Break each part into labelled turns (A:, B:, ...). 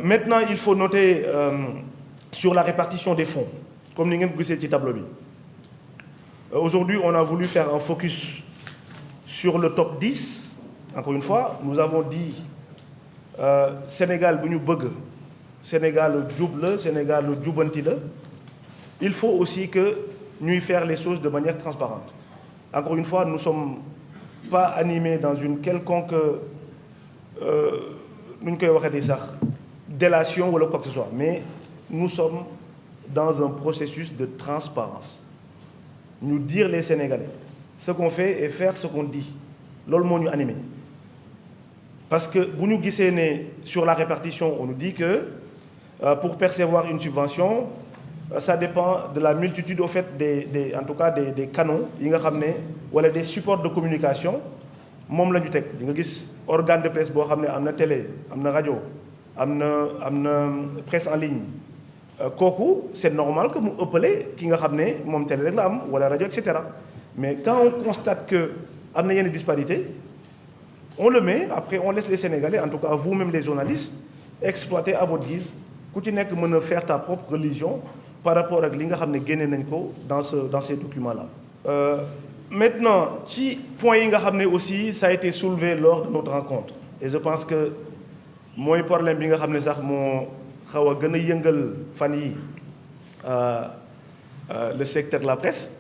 A: Maintenant, il faut noter sur la répartition des fonds, comme vous voyez sur le tableau. Aujourd'hui, on a voulu faire un focus sur le top 10. Encore une fois, nous avons dit Sénégal, Sénégal double, Sénégal doubanti. Il faut aussi que nous fassions les choses de manière transparente. Encore une fois, nous ne sommes pas animés dans une quelconque délation ou quoi que ce soit, mais nous sommes dans un processus de transparence. Nous dire les Sénégalais ce qu'on fait et faire ce qu'on dit. C'est ce qui nous animé. Parce que nous sur la répartition, on nous dit que pour percevoir une subvention, ça dépend de la multitude au fait en tout cas des canaux, ou des supports de communication. Mom la ñu tek di nga gis organe de presse boo xam ne am na télé am na rajo am na presse en ligne kooku c'est normal que mu ëppale ki nga xam ne moom télé rek la am wala rajo et cetera mais quand on constate que am na yenn disparité on le met après on laisse les Sénégalais en tout cas vous-même les journalistes exploiter à votre guise ku ci nekk mën a faire ta propre religion par rapport ak li nga xam ne génne nañ ko dans ces documents là. Maintenant, ci point yi nga xam ne aussi ça a été soulevé lors de notre rencontre et je pense que mooy problème bi nga xam ne sax moo xaw a gën a yëngal fan yi le secteur de la presse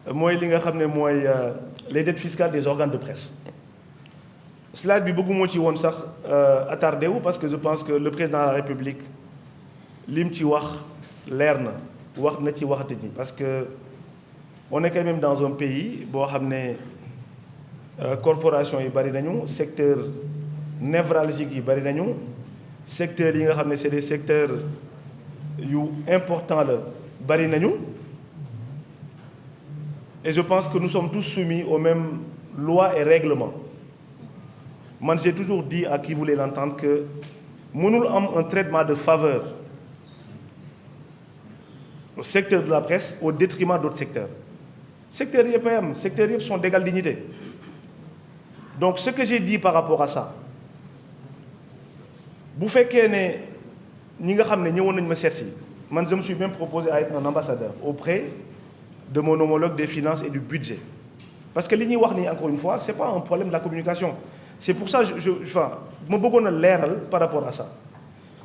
A: mooy li nga xam ne mooy les dettes fiscales des organes de presse. Slide bi bëgguma ci woon sax attardé wu parce que je pense que le président de la République lim ci wax leer na wax na ci waxati ñi parce que on est quand même dans un pays où les corporations yi bari nañu secteur névralgique yi bari nañu secteur yi nga c'est des secteurs importants la bari nañu et je pense que nous sommes tous soumis aux mêmes lois et règlements. Moi j'ai toujours dit à qui voulait l'entendre que mënul am un traitement de faveur au secteur de la presse au détriment d'autres secteurs. Secteurs sont d'égale dignité. Donc ce que j'ai dit par rapport à ça, vous faites que je me suis même proposé à être un ambassadeur auprès de mon homologue des finances et du budget. Parce que encore une fois, ce n'est pas un problème de la communication. C'est pour ça que je me l'air par rapport à ça.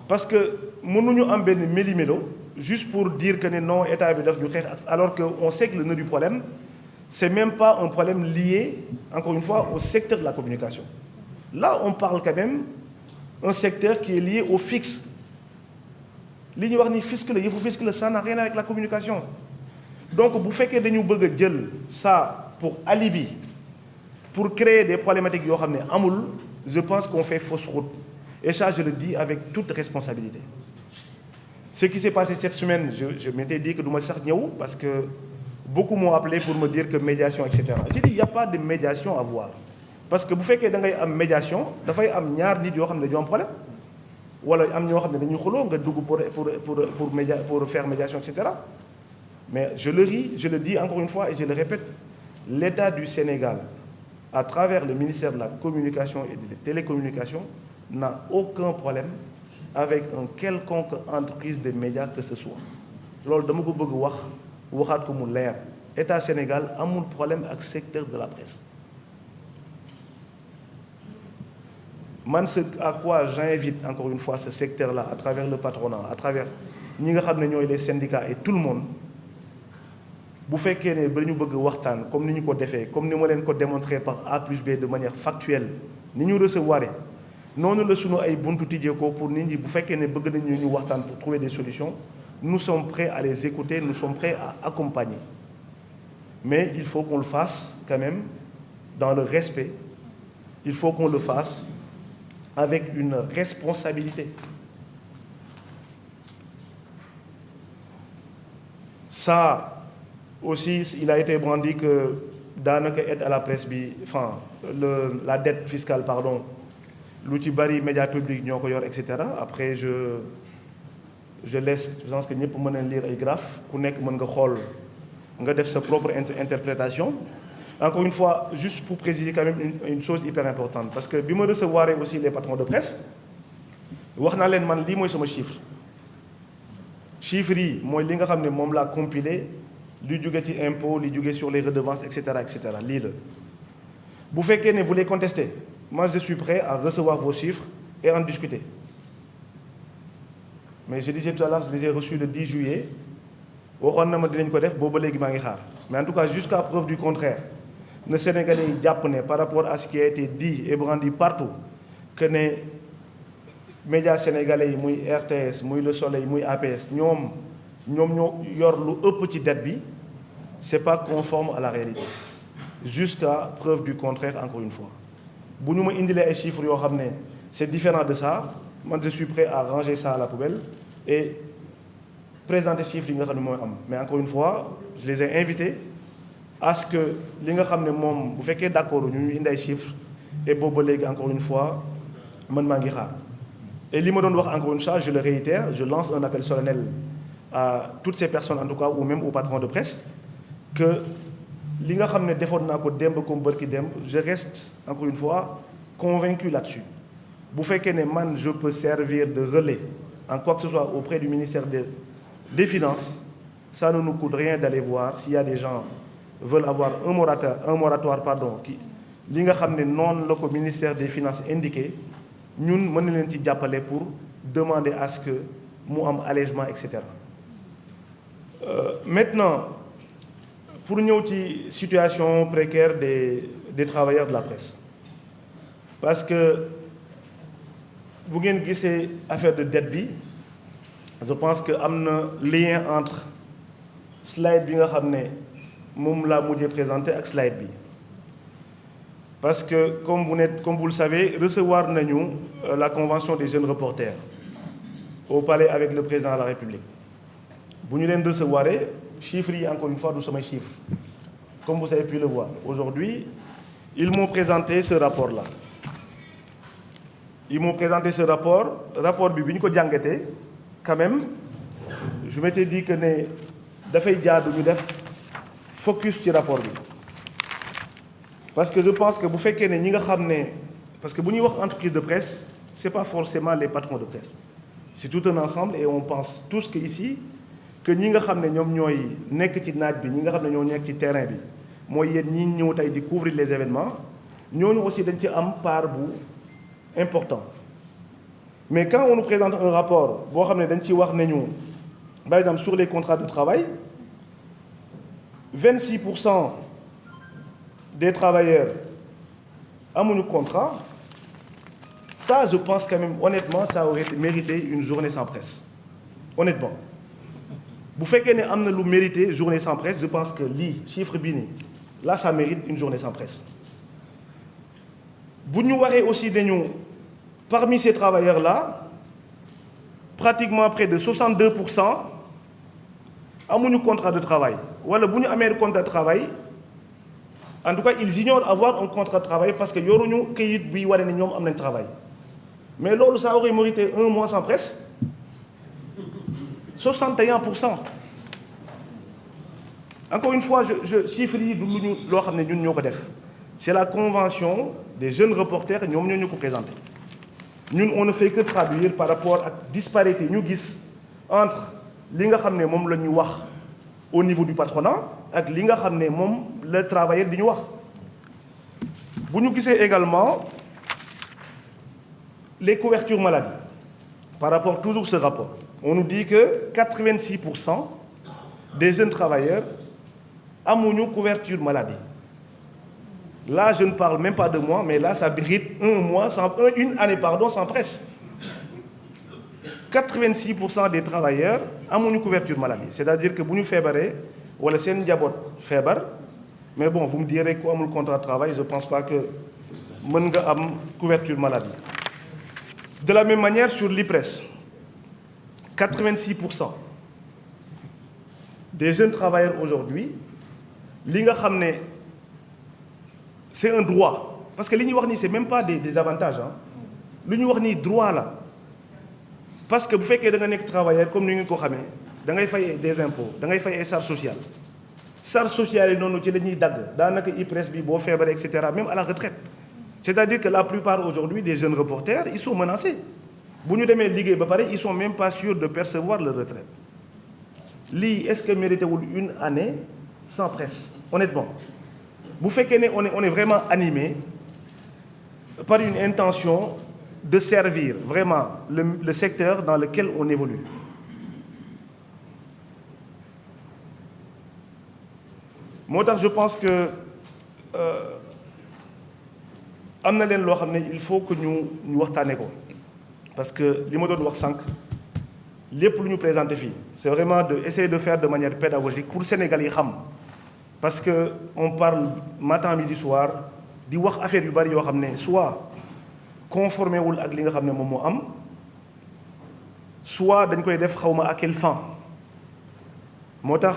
A: Parce que nous avons un méli-mélo, juste pour dire que non, l'État est alors qu'on sait que le nœud du problème, ce n'est même pas un problème lié, encore une fois, au secteur de la communication. Là, on parle quand même d'un secteur qui est lié au fixe. Fiscal, ça n'a rien avec la communication. Donc, vous faites que nous voulons ça pour alibi, pour créer des problématiques, je pense qu'on fait fausse route. Et ça, je le dis avec toute responsabilité. Ce qui s'est passé cette semaine, je m'étais dit que nous m'avons parce que beaucoup m'ont appelé pour me dire que médiation, etc. J'ai dit, il n'y a pas de médiation à voir. Parce que vous faites que dans la médiation, il y a un problème. Ou alors, il y a pour faire médiation, etc. Mais je le dis encore une fois et je le répète, l'État du Sénégal, à travers le ministère de la Communication et des Télécommunications, n'a aucun problème avec une quelconque entreprise de médias que ce soit. Lors de ko bëgg wax waxat ko mu leer État Sénégal amul problème avec le secteur de la presse. Man ce à quoi j'invite encore une fois ce secteur-là à travers le patronat, à travers ñi nga xamné ñoy les syndicats et tout le monde bu fekké né ba ñu bëgg waxtaan comme ni ñu ko défé comme ni ma leen ko démontrer par A plus B de manière factuelle ni ñu recevoir noonu la sunu ay buntu tijjee ko pour nit ñi bu fekkee ne bëgg nañu ñu waxtaan pour trouver des solutions nous sommes prêts à les écouter nous sommes prêts à accompagner mais il faut qu'on le fasse quand même dans le respect il faut qu'on le fasse avec une responsabilité. Ça aussi il a été brandi que daanaka aide à la presse bi enfin la dette fiscale pardon l'outil bari médias publics ñoo ko yor etc. Après je laisse je pense que ñëpp mën a lire ay graphes ku nekk mën nga xool nga def sa propre interprétation. Encore une fois, juste pour préciser quand même une chose hyper importante, parce que bi ma recevoir aussi les patrons de presse wax naa leen man lii mooy sama chiffre yi mooy li nga xam ne moom laa compilé li jóge ci impôt li jóge sur les redevances et cetera lii la. bu fekkee ne vous les contestez, moi je suis prêt à recevoir vos chiffres et en discuter. Mais je disais tout à l'heure, je les ai reçus le 10 juillet waxoon na ma dinañ ko def booba léegi maa ngi xaar mais en tout cas jusqu'à preuve du contraire ne Sénégalais yi jàpp ne par rapport à ce qui a été dit et brandi partout que ne médias sénégalais yi muy RTS muy Le Soleil muy APS ñoom ñoo yor lu ëpp ci dette bi, c'est pas conforme à la réalité jusqu'à preuve du contraire. Encore une fois bu ñu ma indilee ay chiffres yoo xam ne c'est différent de ça, man je suis prêt à ranger ça à la poubelle et présenter chiffres yi nga xam ne mooy am. Mais encore une fois je les ai invités à ce que li nga xam ne moom bu fekkee d'accord ñu indi ay chiffres et boobu léegi encore une fois man maa ngi xaar. Et li ma doon wax encore une fois, je le réitère, je lance un appel solennel à toutes ces personnes en tout cas ou même aux patrons de presse que li nga xam ne defoon naa ko démb comme bërki démb, je reste encore une fois convaincu là-dessus. bu fekkee ne man je peux servir de relais en quoi que ce soit auprès du ministère des Finances, ça ne nous coûte rien d'aller voir s'il y a des gens veulent avoir un moratoire qui li nga xam ne noonu la ko ministère des Finances indiqué, ñun mën na leen ci jàppale pour demander à ce que mu am allègement et cetera. Maintenant pour ñëw ci situation précaire des travailleurs de la presse, parce que bu ngeen gisee affaire de dette bi, je pense que am na lien entre slide bi nga xam ne moom laa mujjee présenté ak slide bi. Parce que comme vous le savez, recevoir nañu la convention des jeunes reporters au palais avec le président de la République. bu ñu leen recevoir chiffres yi encore une fois du samay chiffres, comme vous avez pu le voir. Aujourd'hui ils m'ont présenté ce rapport-là. Ils m'ont présenté ce rapport bi bi ñu ko jàngatee quand même je m'étais dit que ne dafay jaadu ñu def focus ci rapport bi. Parce que je pense que bu fekkee ne ñi nga xam ne, parce que bu ñuy wax entreprise de presse, c'est pas forcément les patrons de presse, c'est tout un ensemble et on pense tous que ici que ñi nga xam ne ñoom ñooy nekk ci naaj bi, ñi nga xam ne ñoo nekk ci terrain bi, mooy yéen ñi ñëw tey di couvrir les événements, ñooñu aussi dañ ci am part bu important. Mais quand on nous présente un rapport boo xam ne dañ ci wax ne ñu par exemple sur les contrats de travail 26% des travailleurs amuñu contrat, ça je pense quand même honnêtement ça aurait mérité une journée sans presse. Honnêtement bu fekkee ne am na lu mérité journée sans presse, je pense que lii chiffre bii nii là ça mérite une journée sans presse. Bu ñu waxee aussi dañu parmi ces travailleurs là pratiquement près de 62% amuñu contrat de travail, wala bu ñu amee contrat de travail en tout cas ils ignorent avoir un contrat de travail parce que yoruñu këyit bi wane ne ñoom am nañ travail. Mais loolu ça aurait mérité un mois sans presse. 61%. Encore une fois chiffres yi du lu ñu loo xam ne ñun ñoo ko def, c'est la convention des jeunes reporters, ñoom ñoo ñu ko présenté. Ñun on ne fait que traduire par rapport ak disparité ñu gis entre li nga xam ne moom la ñu wax au niveau du patronat ak li nga xam ne moom le travailleur bi ñu wax. Bu ñu gisee également les couvertures maladie par rapport toujours ce rapport, on nous dit que 86% des jeunes travailleurs amuñu couverture maladie. Là je ne parle même pas de mois, mais là ça mérite une année sans presse. 86% des travailleurs amuñu couverture maladie, c'est-à-dire que bu ñu feebaree wala seen njaboot feebar, mais bon vous me direz ku amul contrat de travail, je pense pas que mën nga am couverture maladie. De la même manière sur l'IPRES, 86% des jeunes travailleurs aujourd'hui li nga xam ne c'est un droit, parce que li ñuy wax nii c'est même pas des avantages lu ñu wax nii droit la. Parce que bu fekkee da nga nekk travailleur comme ni ngeen ko xamee da ngay fay des impôts, da ngay fay ay charges sociales, charge sociale yi noonu ci la ñuy dagg daanaka IPRES bi boo feebaree et cetera même à la retraite c'est-à-dire que la plupart aujourd'hui des jeunes reporters ils sont menacés bu ñu demee liggéey ba pare ils sont même pas sûrs de percevoir leur retraite lii est-ce que mérité wul une année sans presse honnêtement bu fekkee ne on est vraiment animé par une intention de servir vraiment le secteur dans lequel on évolue. Moo tax je pense que am na leen loo xam ne il faut que ñu waxtaanee ko parce que li ma doon wax sànq lépp lu ñu présenté fii c'est vraiment de essayer de faire de manière pédagogique pour Sénégal yi xam parce que on parle matin midi soir di wax affaire yu bari yoo xam ne soit conformé wul ak li nga xam ne moom moo am soit dañ koy def xawma à quelle fin moo tax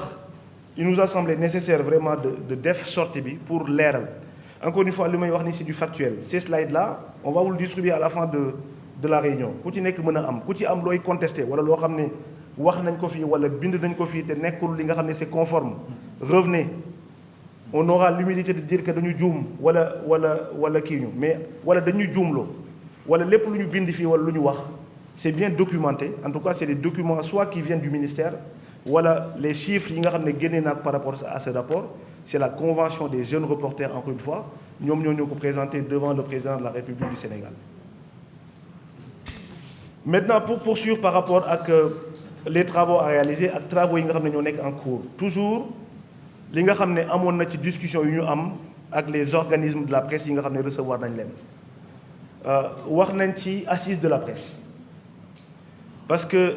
A: il nous a semblé nécessaire vraiment de def sortie bi pour leeral encore une fois li may wax ni c'est du factuel ces slides là on va vous le distribuer à la fin de la réunion ku ci nekk mën a am ku ci am looy contesté wala loo xam ne wax nañ ko fii wala bind nañ ko fii te nekkul li nga xam ne c'est conforme revenez on aura l'humilité de dire que dañu juum wala kii ñu mais wala dañuy juumloo wala lépp lu ñu bind fii wala lu ñu wax c'est bien documenté en tout cas c'est des documents soit qui viennent du ministère wala les chiffres yi nga xam ne génnee naa par rapport à ce rapport c'est la convention des jeunes reporters encore une fois ñoom ñoo ko présenté devant le président de la République du Sénégal. Maintenant pour poursuivre par rapport ak les travaux à réaliser ak travaux yi nga xam ne ñoo nekk en cours toujours li nga xam ne amoon na ci discussion yu ñu am ak les organismes de la presse yi nga xam ne recevoir nañ leen wax nañ ci assise de la presse parce que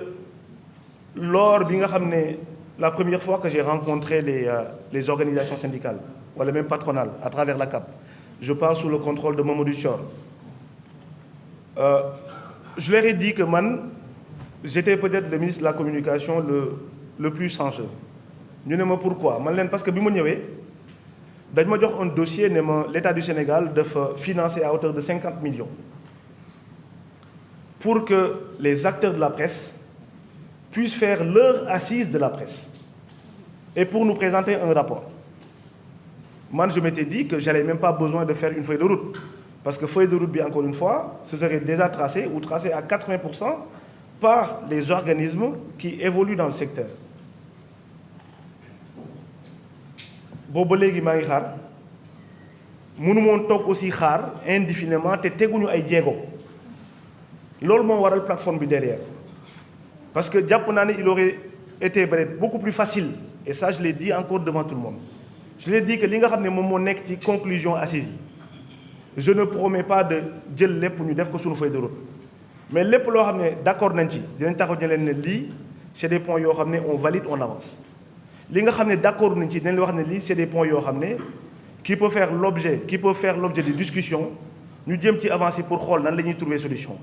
A: lors bi nga xam ne la première fois que j'ai rencontré les organisations syndicales wala même patronales à travers la CAP je parle sous le contrôle de Mamadou Thior je leur ai dit que man j'étais peut-être le ministre de la communication le plus changeux ñu ne ma pourquoi man leen parce que bi ma ñëwee dañ ma jox un dossier ne ma l'État du Sénégal dafa financer à hauteur de 50 millions pour que les acteurs de la presse puissent faire leur assise de la presse et pour nous présenter un rapport. Man je m'étais dit que j'avais même pas besoin de faire une feuille de route parce que feuille de route bi encore une fois ce serait déjà tracé ou tracé à 80% par les organismes qui évoluent dans le secteur. Boobu ba léegi maa ngi xaar mënu moon toog aussi xaar indéfiniment te teguñu ay jéego loolu moo waral plateforme bi derrière parce que jàpp naa ne il aurait été beaucoup plus facile et ça je l'ai dit encore devant tout le monde je l'ai dit que li nga xam ne moom moo nekk ci conclusion assises yi je ne promets pas de jël lépp ñu def ko suñu feuille de route mais lépp loo xam ne d'accord nañ ci dinañ taxaw ñu leen ne lii c'est des points yoo xam ne on valide on avance li nga xam ne d'accord nañ ci dinañ la wax ne lii c'est des points yoo xam ne qui peut faire l'objet de discussions ñu jëm ci avancer pour xool nan la ñuy trouver solution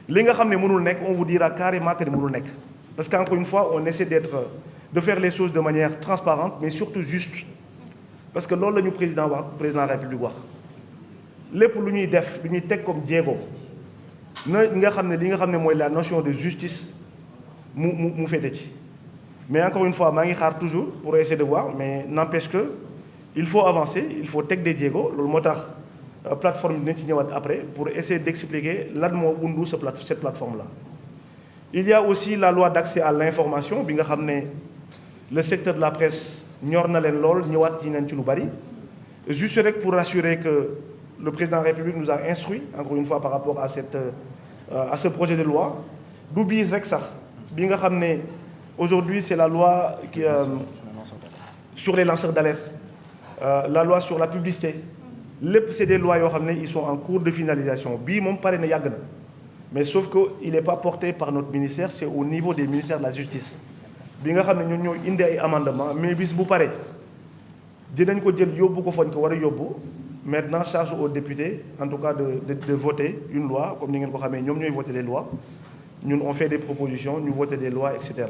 A: li nga xam ne mënul nekk on vous dira carrément que ne mënul nekk parce que encore une fois on essaie de faire les choses de manière transparente mais surtout juste parce que loolu la ñu président de la République wax lépp lu ñuy def lu ñuy teg comme jéego na nga xam ne li nga xam ne mooy la notion de justice mu féete ci mais encore une fois maa ngi xaar toujours pour essayer de voir mais n'empêche que il faut avancer il faut teg des jéego loolu moo tax plateforme bi dinañ ci ñëwaat après pour essayer d'expliquer lan moo wundu cette plateforme là. Il y a aussi la loi d'accès à l'information bi nga xam ne le secteur de la presse ñor na leen lool ñëwaat ci nañ ci lu bari juste rek pour rassurer que le président de la République nous a instruit encore une fois par rapport à ce projet de loi du biir rek sax bi nga xam ne aujourd'hui c'est la loi qui sur les lanceurs d'alerte la loi sur la publicité lépp c'est des lois yoo xam ne ils sont en cours de finalisation bii moom pare na yàgg na mais sauf que il n'est pas porté par notre ministère c'est au niveau des ministères de la justice bi nga xam ne ñun ñoo indi ay amendement mais bis bu pare dinañ ko jël yóbbu ko fañ ko war a yóbbu maintenant charge aux députés en tout cas de voter une loi comme ni ngeen ko xamee ñoom ñooy voter les lois ñun on fait des propositions ñu voter des lois etc.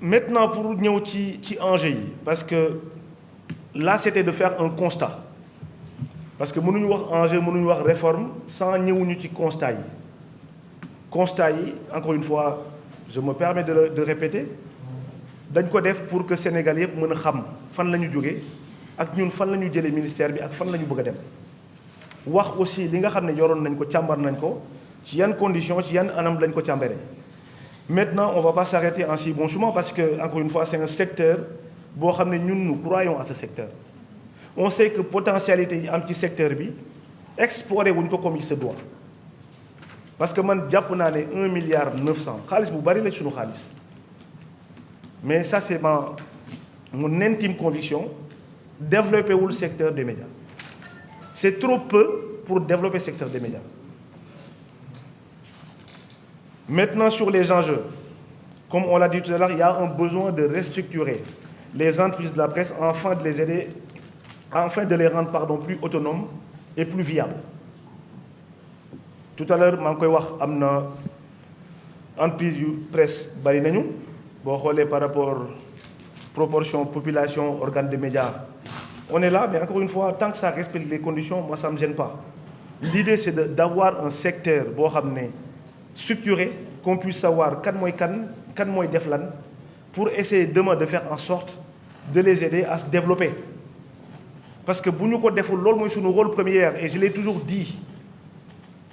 A: Maintenant pour ñëw ci enjeu yi parce que là c'était de faire un constat parce que mënuñu wax enjeu mënuñu wax réforme sans ñëwuñu ci constat yi encore une fois je me permets de répéter dañ ko def pour que Sénégal yëpp mën a xam fan la ñu jógee ak ñun fan la ñu jëlee ministère bi ak fan la ñu bëgg a dem wax aussi li nga xam ne yoroon nañ ko càmbar nañ ko ci yan conditions ci yan anam lañ ko càmbaree. Maintenant on va pas s'arrêter en si bon chemin parce que encore une fois c'est un secteur boo xam ne ñun nous croyons à ce secteur. On sait que potentialité yi am ci secteur bi explorer wuñ ko comme il se doit parce que man jàpp naa ne 1,9 milliard xaalis bu bari la suñu xaalis. Mais ça, c'est mon intime conviction, développer le secteur des médias. C'est trop peu pour développer le secteur des médias. Maintenant, sur les enjeux, comme on l'a dit tout à l'heure, il y a un besoin de restructurer les entreprises de la presse afin de les aider, afin de les rendre plus autonomes et plus viables. Tout à l'heure, je vais wax amna entreprise yu presse bari nañu. Bon, par rapport proportion population organes de médias, on est là, mais encore une fois, tant que ça respecte les conditions, moi ça ne me gêne pas. L'idée c'est d'avoir un secteur structuré, qu'on puisse savoir kan mooy def lan, pour essayer demain de faire en sorte de les aider à se développer. Parce que bu ñu ko deful loolu mooy suñu rôle premier, et je l'ai toujours dit.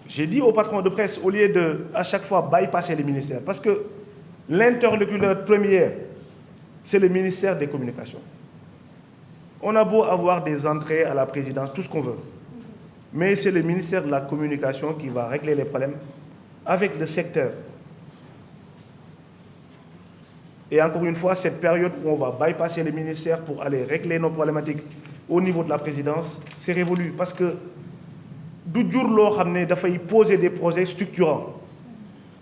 A: J'ai dit au patron de presse, au lieu de à chaque fois bypasser les ministères, parce que l'interlocuteur premier, c'est le ministère des Communications. On a beau avoir des entrées à la présidence, tout ce qu'on veut. Mais c'est le ministère de la Communication qui va régler les problèmes avec le secteur. Et encore une fois, cette période où on va bypasser les ministères pour aller régler nos problématiques au niveau de la présidence, c'est révolu. Parce que du jour loo xam ne dafay poser des projets structurants.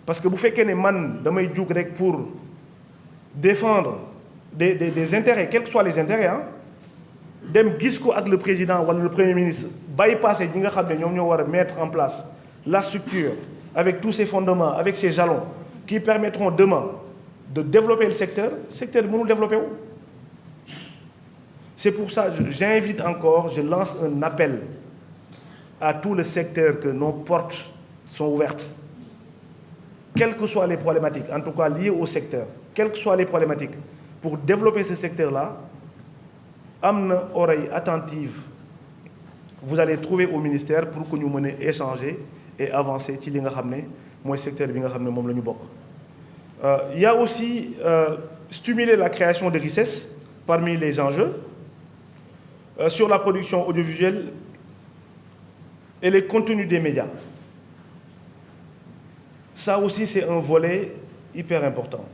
A: Parce que vous faites que man damay jug rek pour défendre des intérêts, quels que soient les intérêts, hein, dem gis ko ak le président wala le premier ministre bypasser ñi nga xam ne ñoom ñoo war a mettre en place la structure avec tous ses fondements, avec ses jalons qui permettront demain de développer le secteur bi mënul développer wu. C'est pour ça que j'invite encore, je lance un appel à tout le secteur que nos portes sont ouvertes. Quelles que soient les problématiques, en tout cas liées au secteur, quelles que soient les problématiques, pour développer ce secteur-là, am na oreille attentive, vous allez trouver au ministère pour que nous menions échanger et avancer ci li nga xam ne mooy secteur bi nga xam ne moom la ñu bokk. Il y a aussi stimuler la création de richesses parmi les enjeux sur la production audiovisuelle et les contenus des médias. Ça aussi, c'est un volet hyper important.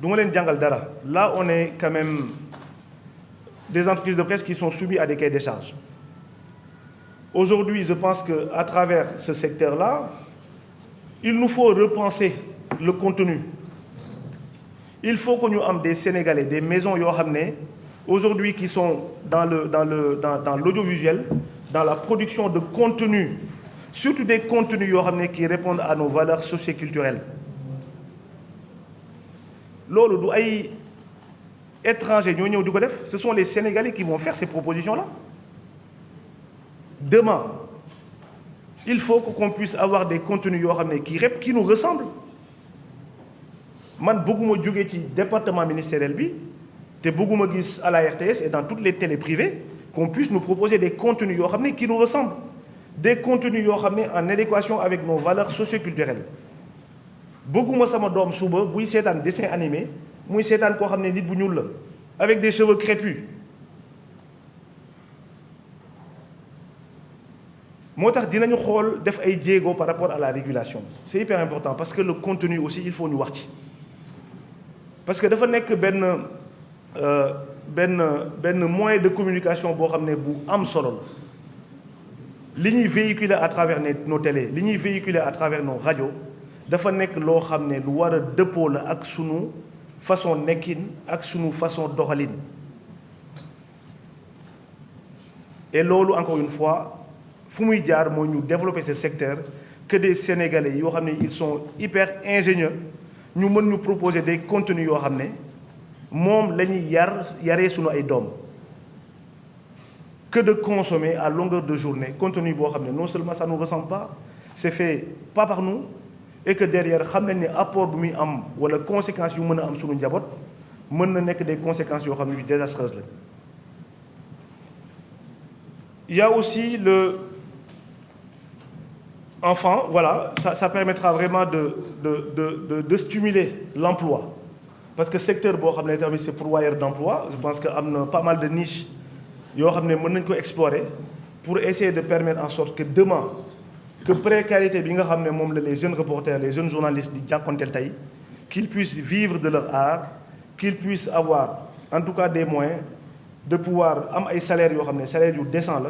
A: Là, on est quand même des entreprises de presse qui sont soumises à des cahiers des charges. Aujourd'hui, je pense qu'à travers ce secteur-là, il nous faut repenser le contenu. Il faut que nous ayons des Sénégalais, des maisons aujourd'hui qui sont dans l'audiovisuel, dans la production de contenu, surtout des contenus qui répondent à nos valeurs socioculturelles. Loolu du ay étrangers ñoo ñëw di ko def, ce sont les Sénégalais qui vont faire ces propositions-là. Demain, il faut qu'on puisse avoir des contenus qui nous ressemblent. Man bëgguma jóge ci département ministériel bi te bëgguma gis à la RTS et dans toutes les télés privées qu'on puisse nous proposer des contenus qui nous ressemblent. Des contenus en adéquation avec nos valeurs socioculturelles. Bëgguma sama doom suba buy seetaan dessin animé muy seetaan koo xam ne nit bu ñuul la avec des cheveux crépus. Moo tax dinañu xool def ay jéego par rapport à la régulation. C'est hyper important parce que le contenu aussi il faut ñu wax ci. Parce que dafa nekk benn moyen de communication boo xam ne bu am solo la. Li ñuy véhiculer à travers nos télés, li ñuy véhiculer à travers nos radios dafa nekk loo xam ne lu war a dëppoo la ak sunu façon nekkin ak sunu façon doxalin. Et loolu encore une fois fu muy jaar mooy ñu développer ce secteur que des Sénégalais yoo xam ne ils sont hyper ingénieux ñu mën ñu proposer des contenus yoo xam ne moom la ñuy yaree sunu ay doom. Que de consommer à longueur de journée contenu boo xam ne non seulement ça nous ressemble pas c'est fait pas par nous et que derrière xam nañ ne apport bu muy am wala conséquences yu mën a am sunu njaboot mën na nekk des conséquences yoo xam ne désastreuses la. Il y a aussi enfin, voilà, ça permettra vraiment de stimuler l'emploi. Parce que le secteur c'est pourvoyeur d'emploi. Je pense qu'il y a pas mal de niches qui peuvent explorer pour essayer de permettre en sorte que demain, que précarité, les jeunes reporters, les jeunes journalistes, qu'ils puissent vivre de leur art, qu'ils puissent avoir en tout cas des moyens de pouvoir avoir un salaire décent,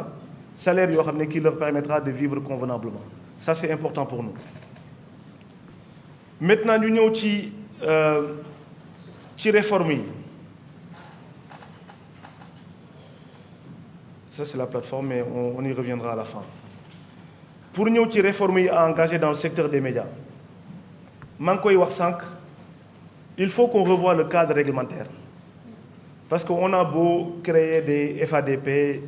A: salaire qui leur permettra de vivre convenablement. Ça, c'est important pour nous. Maintenant, nous avons ci réforme. Ça, c'est la plateforme, mais on y reviendra à la fin. Pour nous, ci réforme engagé dans le secteur des médias. Il faut qu'on revoie le cadre réglementaire. Parce qu'on a beau créer des FADP,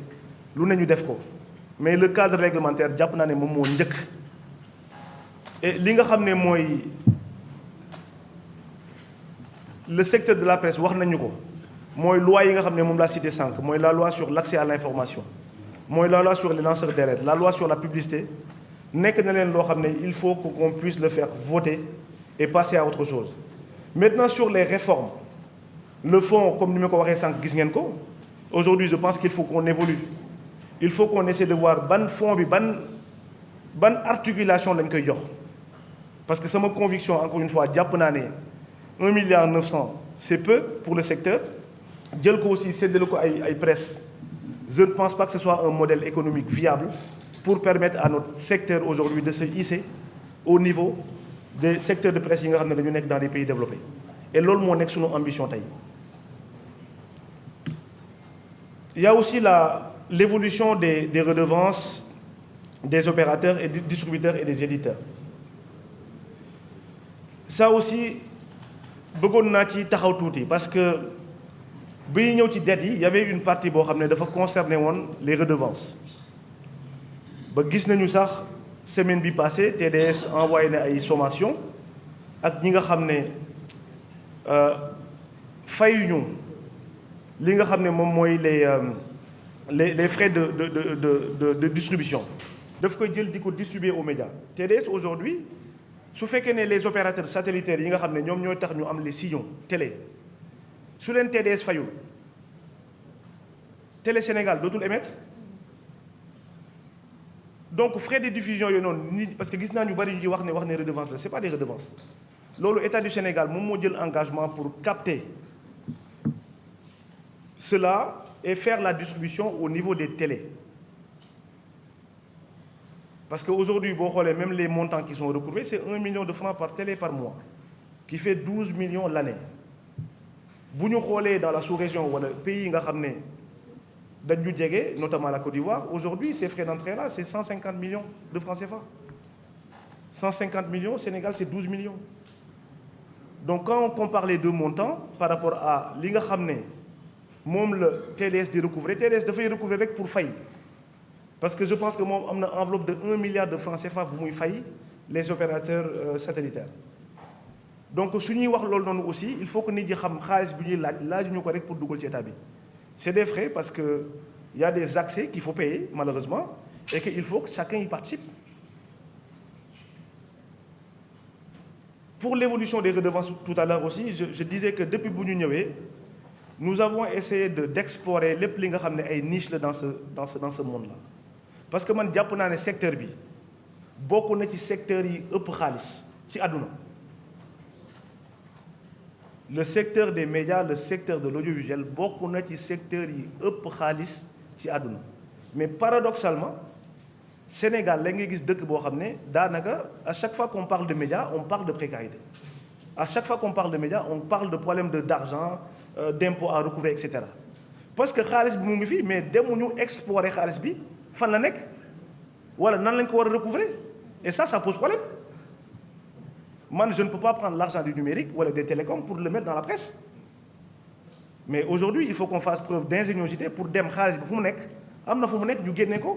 A: mais le cadre réglementaire, et le secteur de la presse, la loi la loi sur l'accès à l'information, la loi sur les lanceurs d'alerte, la loi sur la publicité, il faut qu'on puisse le faire voter et passer à autre chose. Maintenant, sur les réformes, le fonds, comme nous l'avons aujourd'hui, je pense qu'il faut qu'on évolue. Il faut qu'on essaie de voir ban fonds, ban articulation lañ koy jox. Parce que c'est ma conviction, encore une fois, 1,9 milliard, c'est peu pour le secteur. Djel ko aussi, c'est de la presse. Je ne pense pas que ce soit un modèle économique viable pour permettre à notre secteur aujourd'hui de se hisser au niveau des secteurs de presse dans les pays développés. Et c'est ce notre ambition. Il y a aussi l'évolution des redevances des opérateurs et des distributeurs et des éditeurs. Ça aussi, parce que il y avait une partie qui concernait les redevances. Gis nañu sax semaine passée TDS envoyé une sommation ak ñi nga xamné fayuñu li nga xamné mom moy les frais de distribution daf koy jël diko distribuer aux médias. TDS aujourd'hui su fekkee né les opérateurs satellitaires yi nga xamné ñom ñoy tax ñu am les sillons télé su len TDS fayul Télé Sénégal dootul émettre. Donc frais de diffusion parce que gis naa ñu bari ñu wax ne redevances la c'est pas des redevances loolu état du Sénégal moom moo jël engagement pour capter cela et faire la distribution au niveau des télés. Parce qu'aujourd'hui même les montants qui sont recouvrés c'est 1 million de francs par télé par mois qui fait 12 millions l'année. Bu ñu xoolee dans la sous-région wala pays yi nga xam ne dañu jege notamment la Côte d'Ivoire, aujourd'hui ces frais d'entrée là c'est 150 millions de francs CFA. 150 millions, Sénégal c'est 12 millions. Donc quand on compare les deux montants par rapport à li nga xamné mom le TDS di recouvrer, TDS da fay recouvrer rek pour fay. Parce que je pense que mom amna enveloppe de 1 milliard de francs CFA bu muy fay les opérateurs satellitaires. Donc suñuy wax lool non aussi, il faut que nit ñi xam xaalis bi ñuy laaju ko rek pour duggal ci état bi. C'est des frais parce qu'il y a des accès qu'il faut payer, malheureusement, et qu'il faut que chacun y participe. Pour l'évolution des redevances tout à l'heure aussi, je disais que depuis que nous avons essayé d'explorer les niches dans ce monde-là. Parce que moi, je pense que le secteur, beaucoup de secteurs qui sont le secteur des médias, le secteur de l'audiovisuel, beaucoup de secteurs qui sont mais paradoxalement, Sénégal, à chaque fois qu'on parle de médias, on parle de précarité. À chaque fois qu'on parle de médias, on parle de problèmes d'argent, d'impôts à recouvrer, etc. Parce que xaalis bi mu ngi fi mais demuñu explorer xaalis bi fan la nekk wala nan lañ ko war a recouvrer et ça pose problème. Moi, je ne peux pas prendre l'argent du numérique ou des télécoms pour le mettre dans la presse. Mais aujourd'hui, il faut qu'on fasse preuve d'ingéniosité pour dem xaalis bi fu mu nekk am na fu mu nekk ñu génne ko.